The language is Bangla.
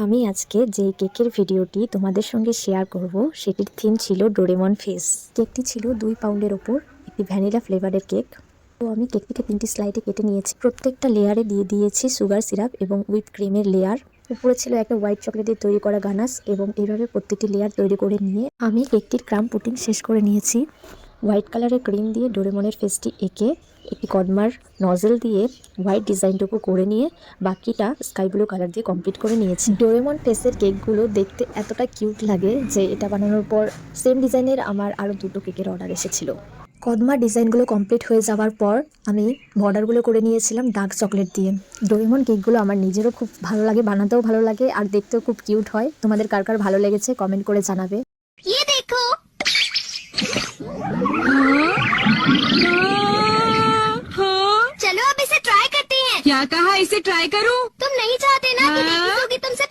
আমি আজকে যে কেকের ভিডিওটি তোমাদের সঙ্গে শেয়ার করব সেটির থিম ছিল ডোরেমন ফেস। কেকটি ছিল 2 পাউন্ডের ওপর একটি ভ্যানিলা ফ্লেভারের কেক। তো আমি কেকটিকে 3টি স্লাইডে কেটে নিয়েছি। প্রত্যেকটা লেয়ারে দিয়ে দিয়েছি সুগার সিরাপ এবং হুইপ ক্রিমের লেয়ার। উপরে ছিল একটা হোয়াইট চকলেটের তৈরি করা গানাশ এবং এইভাবে প্রত্যেকটি লেয়ার তৈরি করে নিয়ে আমি কেকটির ক্রাম পুটিং শেষ করে নিয়েছি। হোয়াইট কালারের ক্রিম দিয়ে ডোরেমনের ফেসটি এঁকে একটি কডমার নজেল দিয়ে হোয়াইট ডিজাইনটুকু করে নিয়ে বাকিটা স্কাই ব্লু কালার দিয়ে কমপ্লিট করে নিয়েছি। ডোরেমন ফেসের কেকগুলো দেখতে এতটা কিউট লাগে যে এটা বানানোর পর সেম ডিজাইনের আমার আরও 2টো কেকের অর্ডার এসেছিল। কদমার ডিজাইনগুলো কমপ্লিট হয়ে যাওয়ার পর আমি বর্ডারগুলো করে নিয়েছিলাম ডার্ক চকলেট দিয়ে। ডোরেমন কেকগুলো আমার নিজেরও খুব ভালো লাগে, বানাতেও ভালো লাগে আর দেখতেও খুব কিউট হয়। তোমাদের কার কার ভালো লেগেছে কমেন্ট করে জানাবে। ये देखो। चलो अब इसे ट्राई करते हैं। क्या कहा, इसे ट्राई करूं? तुम नहीं चाहते ना कि हाँ? बेबी होगी तुमसे